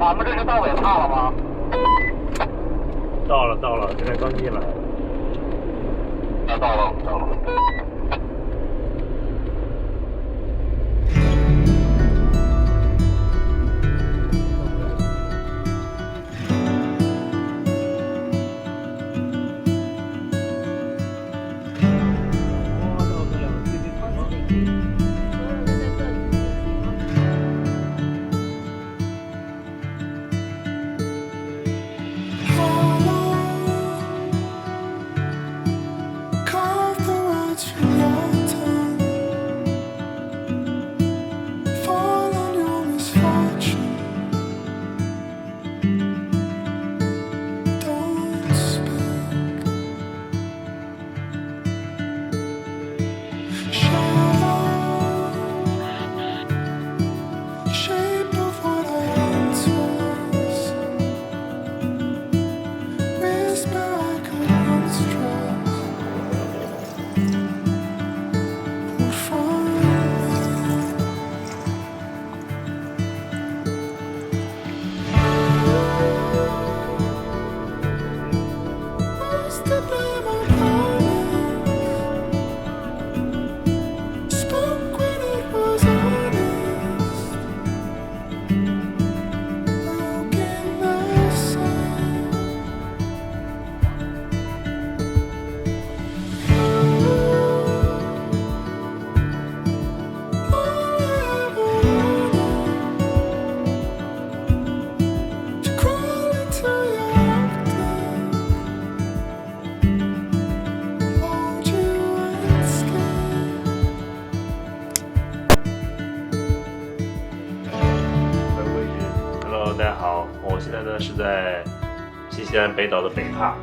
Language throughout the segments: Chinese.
咱们这是到尾帕了吗？到了，现在刚进来。到了。大家好，我现在呢是在新西兰北岛的北帕，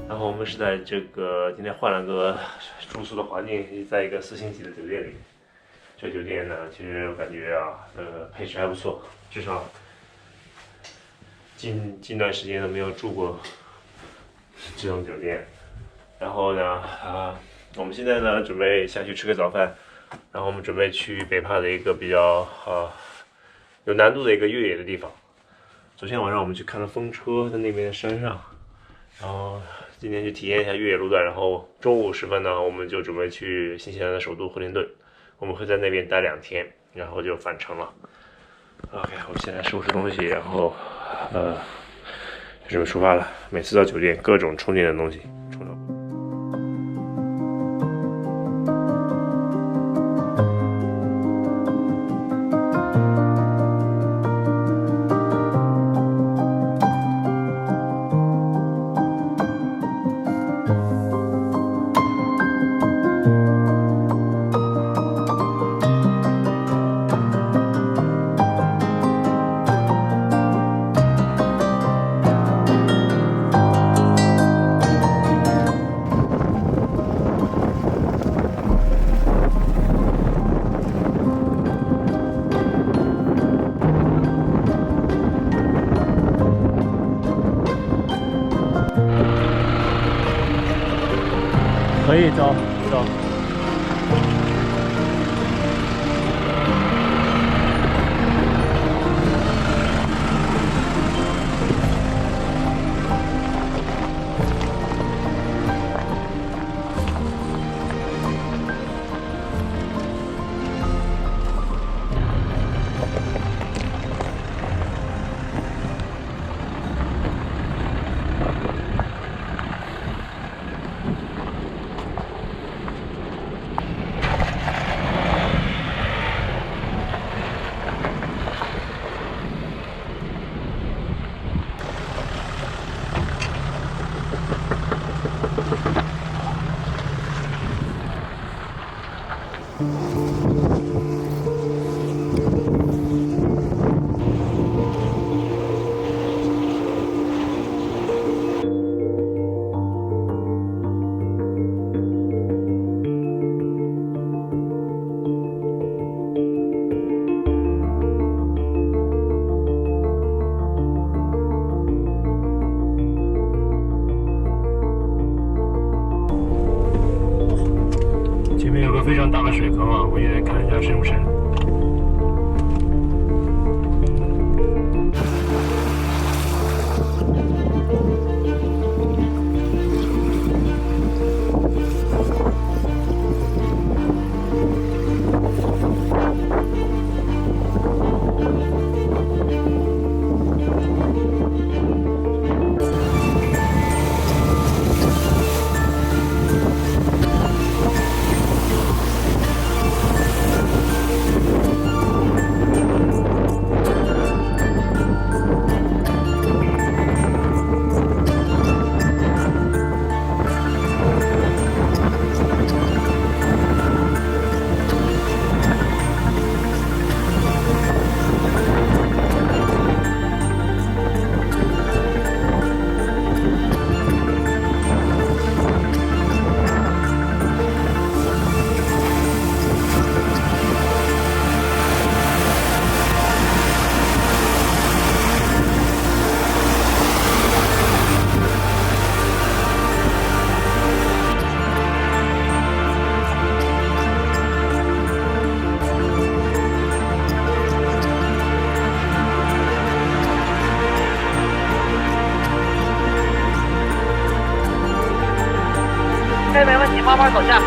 然后我们是在这个今天换了个住宿的环境，在一个4星级的酒店里。这酒店呢，其实我感觉啊，配置还不错，至少近段时间都没有住过这种酒店。然后呢，我们现在呢准备下去吃个早饭，然后我们准备去北帕的一个比较有难度的一个越野的地方。昨天晚上我们去看了风车，在那边的山上，然后今天去体验一下越野路段，然后中午时分呢，我们就准备去新西兰的首都惠灵顿，我们会在那边待2天，然后就返程了。OK， 我现在收拾东西，然后就准备出发了。每次到酒店，各种充电的东西，充到。可以走。前面有个非常大的水坑啊，我也看一下深不深。慢慢走下。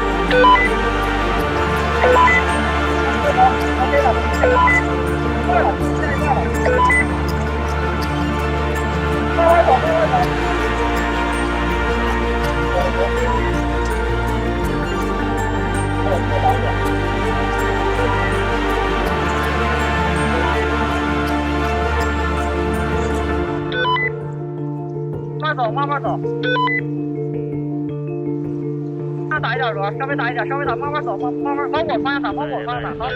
慢慢走。打一点轮，稍微打一点，慢慢走，慢慢往我方向打，往我方向打，好。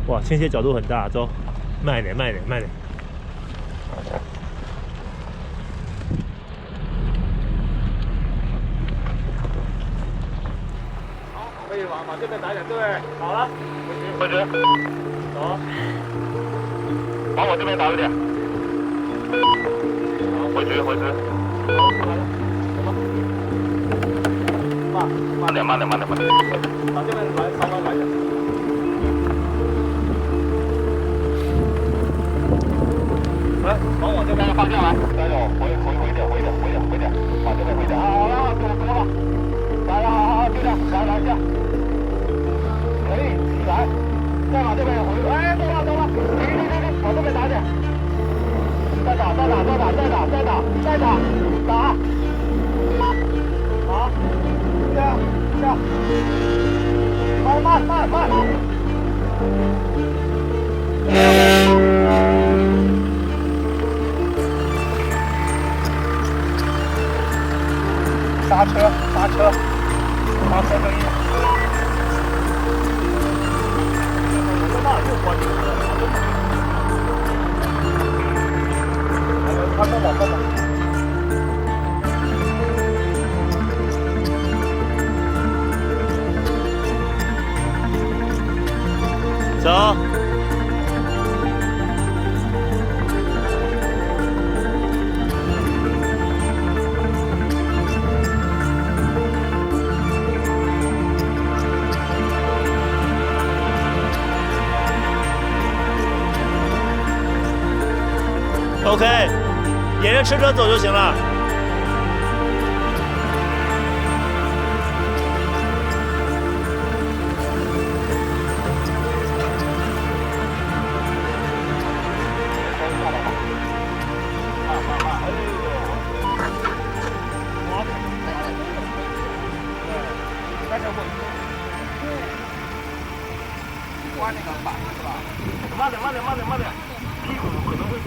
哇，倾斜角度很大，走，慢一点，慢一点，慢一点。可以往这边打一点，对，好了，回直，走，往我这边打一点，回直，慢点，往这边来，稍微来一点。来，往我这边方向来，加油，回点，往这边回点，好，多了，来，好，就这样，来一下。可以，起来，再往这边回，哎，走了，停，往这边打点，再打，打，好，这样，慢，刹车可以。走。OK， 沿着车走就行了。关那个板是吧？慢点，屁股可能会抓。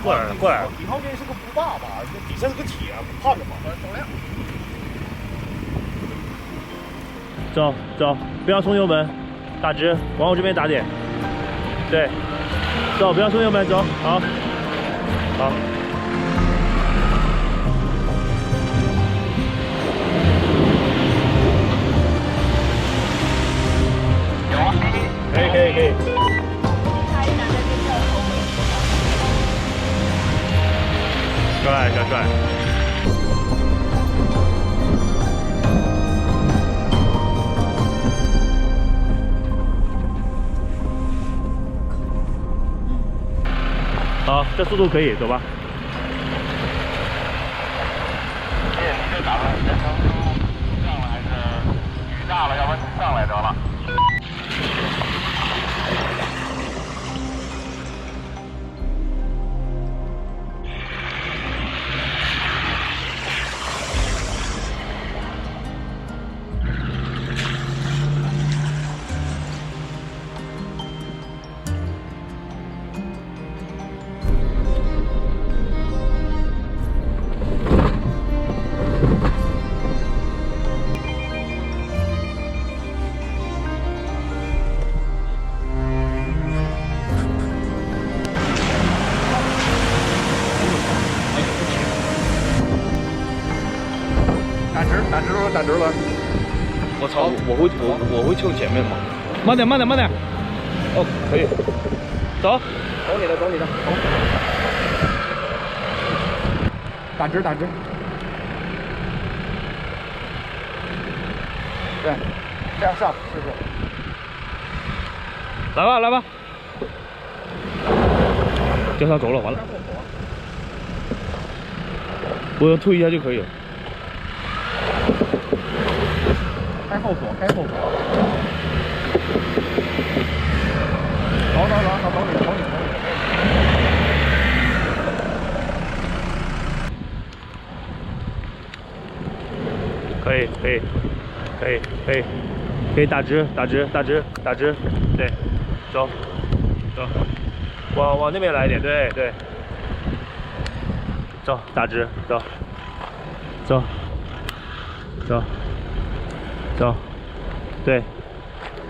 过来了。底盘这是个不大吧？底下是个铁，怕什么？走，不要松油门，打直，往我这边打点。对，走，不要松油门，走，好。可以。小帅。好，这速度可以，走吧。你这打算人生上来还是雨大了，要不然你上来得了。打直了！我操！我会救前面吗？慢点！哦，可以。走你的。打直。对，这样上试试。来吧，来吧。交叉轴了，完了。我要推一下就可以了。开后锁，开后锁。走你。可以打直，对，走，往那边来一点，对，走，打直，走，对，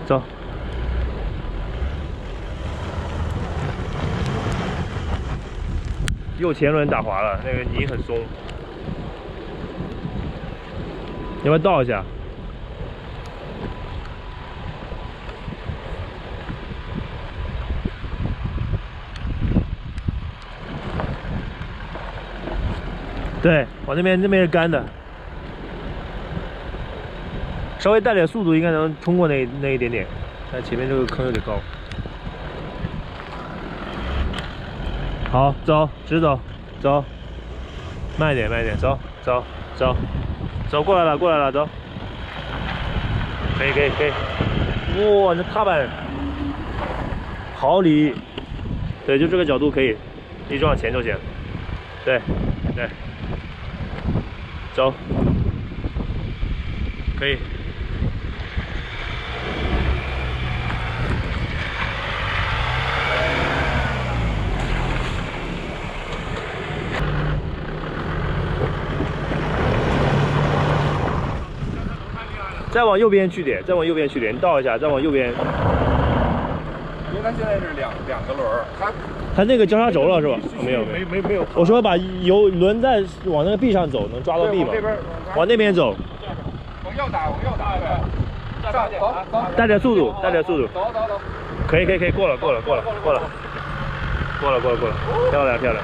走。右前轮打滑了，那个泥很松，要不要倒一下？对，往那边是干的，稍微带点速度应该能冲过那一点点，但前面这个坑有点高。好，走，直走，慢一点，走，过来了，走，可以，哇，这踏板毫厘，对，就这个角度可以，一直往前就行，对，走，可以。再往右边去点，你倒一下，再往右边。因为它现在是两个轮儿，它那个交叉轴了是吧？没有。我说把轮再往那个壁上走，能抓到壁吗？往那边走。往右打，对。走。带点速度。走。可以，过了。漂亮。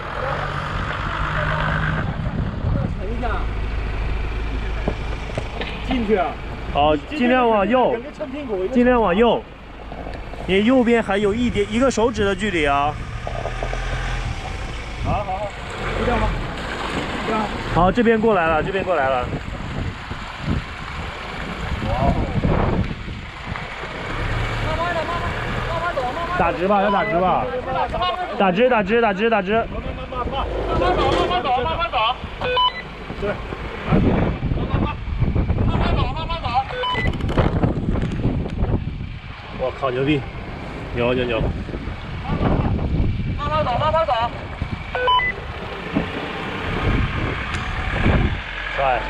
沉一下。进去啊。好，尽量往右，你右边还有一个手指的距离啊。好，就这样吧。好，这边过来了。哇哦！慢慢走，打直吧，要打直吧。打直。慢慢走。对。我靠，牛逼！牛！慢慢走。帅！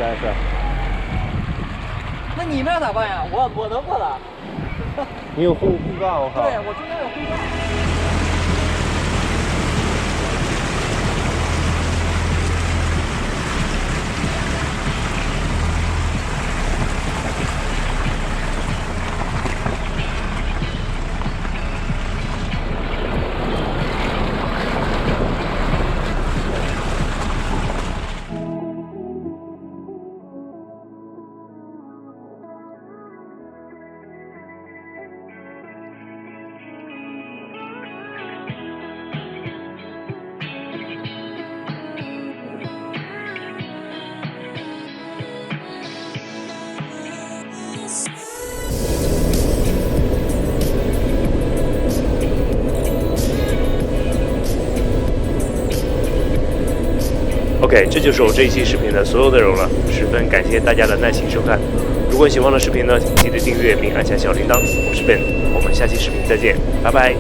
那你那咋办呀？我能过来。你有护杠，我靠。对，我中间有护杠。OK， 这就是我这一期视频的所有内容了，十分感谢大家的耐心收看。如果喜欢我的视频呢，记得订阅并按下小铃铛。我是 Ben，我们下期视频再见，拜拜。